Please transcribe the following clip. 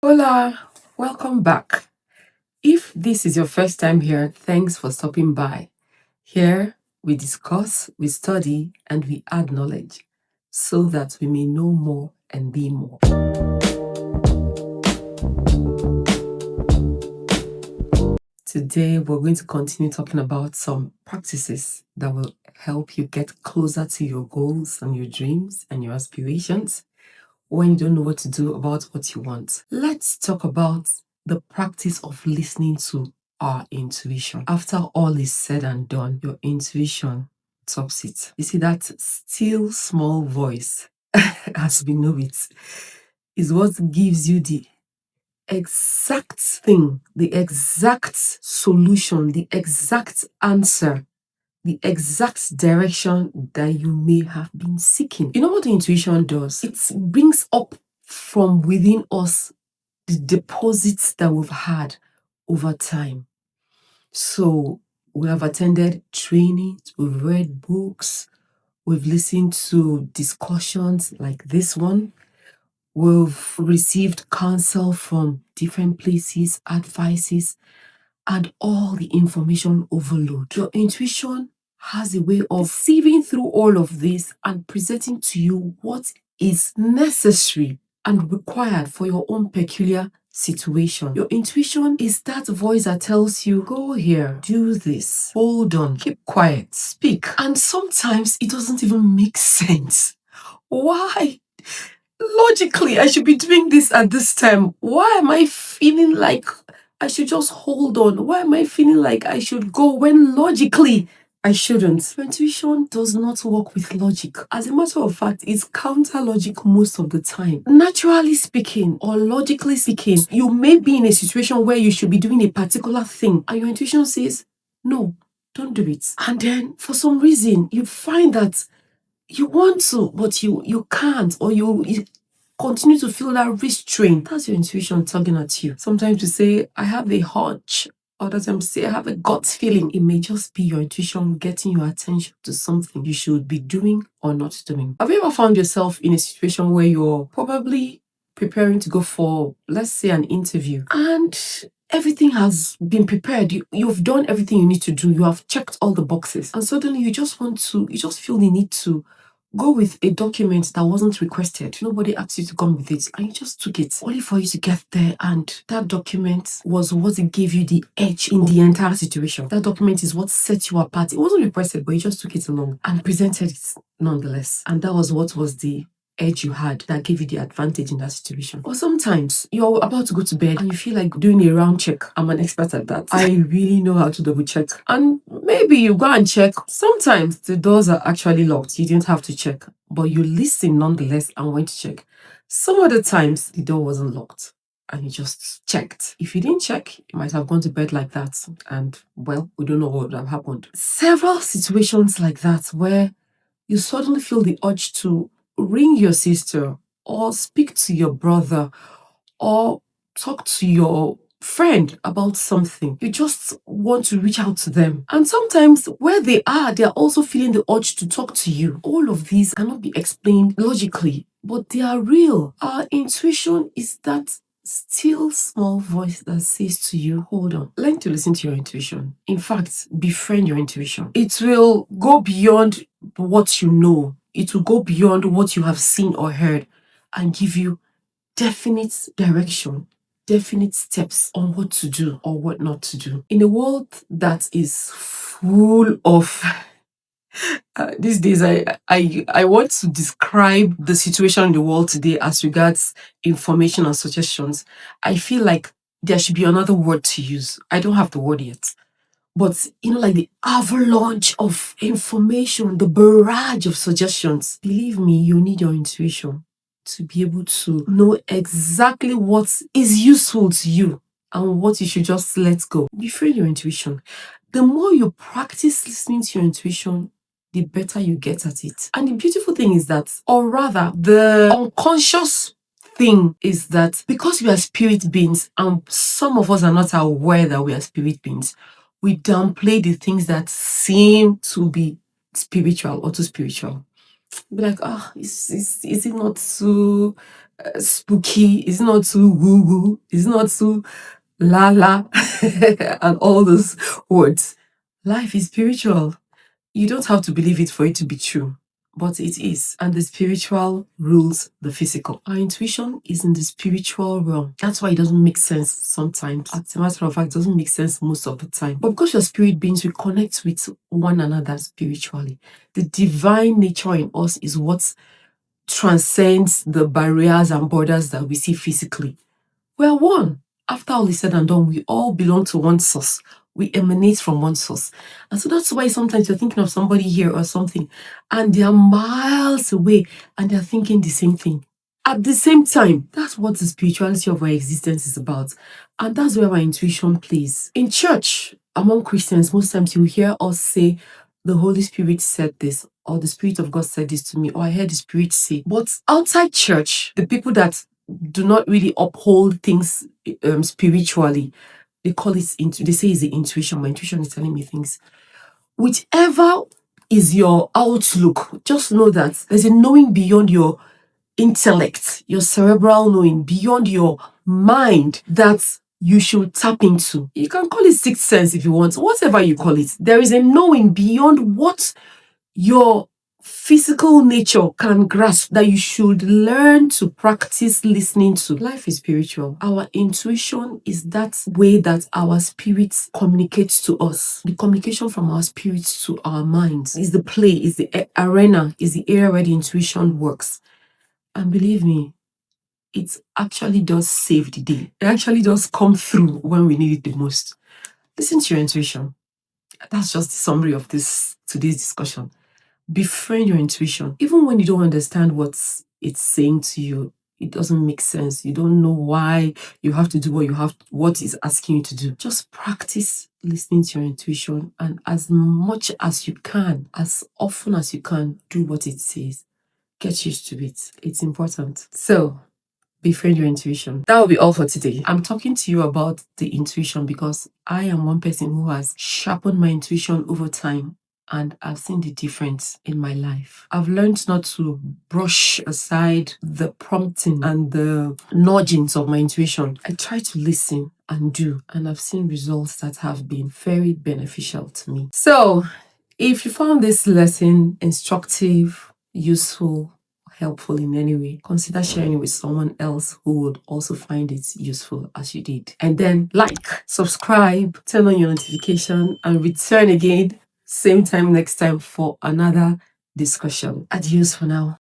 Hola, welcome back. If this is your first time here, thanks for stopping by. Here we discuss, we study, and we add knowledge so that we may know more and be more. Today we're going to continue talking about some practices that will help you get closer to your goals and your dreams and your aspirations when you don't know what to do about what you want. Let's talk about the practice of listening to our intuition. After all is said and done, your intuition tops it. You see, that still small voice, as we know it, is what gives you the exact thing, the exact solution, the exact answer, the exact direction that you may have been seeking. You know what the intuition does? It brings up from within us the deposits that we've had over time. So we have attended trainings, we've read books, we've listened to discussions like this one, we've received counsel from different places, advices, and all the information overload. Your intuition has a way of sieving through all of this and presenting to you what is necessary and required for your own peculiar situation. Your intuition is that voice that tells you, go here, do this, hold on, keep quiet, speak. And sometimes it doesn't even make sense. Why? Logically, I should be doing this at this time. Why am I feeling like I should just hold on? Why am I feeling like I should go when logically I shouldn't? Intuition does not work with logic. As a matter of fact, it's counter logic most of the time. Naturally speaking, or logically speaking, you may be in a situation where you should be doing a particular thing, and your intuition says, no, don't do it. And then for some reason, you find that you want to, but you can't, or you continue to feel that restraint. That's your intuition tugging at you. Sometimes you say, I have a hunch. Other times say, I have a gut feeling. It may just be your intuition getting your attention to something you should be doing or not doing. Have you ever found yourself in a situation where you're probably preparing to go for, let's say, an interview, and everything has been prepared. You've done everything you need to do. You have checked all the boxes. And suddenly you just feel the need to go with a document that wasn't requested. Nobody asked you to come with it, and you just took it, only for you to get there, and that document was what gave you the edge in the entire situation. That document is what set you apart. It wasn't requested, but you just took it along and presented it nonetheless. And that was what was the edge you had that gave you the advantage in that situation. Or sometimes you're about to go to bed and you feel like doing a round check. I'm an expert at that. I really know how to double check. And maybe you go and check. Sometimes the doors are actually locked. You didn't have to check, but you listen nonetheless and went to check. Some other times the door wasn't locked and you just checked. If you didn't check, you might have gone to bed like that. And well, we don't know what would have happened. Several situations like that where you suddenly feel the urge to ring your sister or speak to your brother or talk to your friend about something. You just want to reach out to them. And sometimes where they are also feeling the urge to talk to you. All of these cannot be explained logically, but they are real. Our intuition is that still small voice that says to you, hold on, learn to listen to your intuition. In fact, befriend your intuition. It will go beyond what you know. It will go beyond what you have seen or heard and give you definite direction, definite steps on what to do or what not to do. In a world that is full of these days, I want to describe the situation in the world today as regards information and suggestions. I feel like there should be another word to use. I don't have the word yet. But, like the avalanche of information, the barrage of suggestions, believe me, you need your intuition to be able to know exactly what is useful to you and what you should just let go. Befriend your intuition. The more you practice listening to your intuition, the better you get at it. And the beautiful thing is that, or rather, the unconscious thing is that because we are spirit beings and some of us are not aware that we are spirit beings, we downplay the things that seem to be spiritual or too spiritual. Be like, is it not too spooky, it's not too woo woo, it's not too la la, and all those words. Life is spiritual. You don't have to believe it for it to be true, but it is. And the spiritual rules the physical. Our intuition is in the spiritual realm. That's why it doesn't make sense sometimes. As a matter of fact, it doesn't make sense most of the time. But because you're spirit beings, we connect with one another spiritually. The divine nature in us is what transcends the barriers and borders that we see physically. We're one. After all is said and done, we all belong to one source. We emanate from one source. And so that's why sometimes you're thinking of somebody here or something, and they're miles away and they're thinking the same thing. At the same time, that's what the spirituality of our existence is about. And that's where our intuition plays. In church, among Christians, most times you hear us say, the Holy Spirit said this, or the Spirit of God said this to me, or I heard the Spirit say. But outside church, the people that do not really uphold things spiritually, they call it, they say it's the intuition. My intuition is telling me things. Whichever is your outlook, just know that there's a knowing beyond your intellect, your cerebral knowing, beyond your mind, that you should tap into. You can call it sixth sense if you want, whatever you call it. There is a knowing beyond what your physical nature can grasp that you should learn to practice listening to. Life is spiritual. Our intuition is that way that our spirits communicates to us. The communication from our spirits to our minds is the play, is the arena, is the area where the intuition works. And believe me, it actually does save the day. It actually does come through when we need it the most. Listen to your intuition. That's just the summary of today's discussion. Befriend your intuition. Even when you don't understand what it's saying to you, it doesn't make sense. You don't know why you have to do what it's asking you to do. Just practice listening to your intuition, and as much as you can, as often as you can, do what it says. Get used to it. It's important. So, befriend your intuition. That will be all for today. I'm talking to you about the intuition because I am one person who has sharpened my intuition over time, and I've seen the difference in my life. I've learned not to brush aside the prompting and the nudgings of my intuition. I try to listen and do, and I've seen results that have been very beneficial to me. So, if you found this lesson instructive, useful, helpful in any way, consider sharing it with someone else who would also find it useful as you did. And then subscribe, turn on your notification, and return again same time next time for another discussion. Adios for now.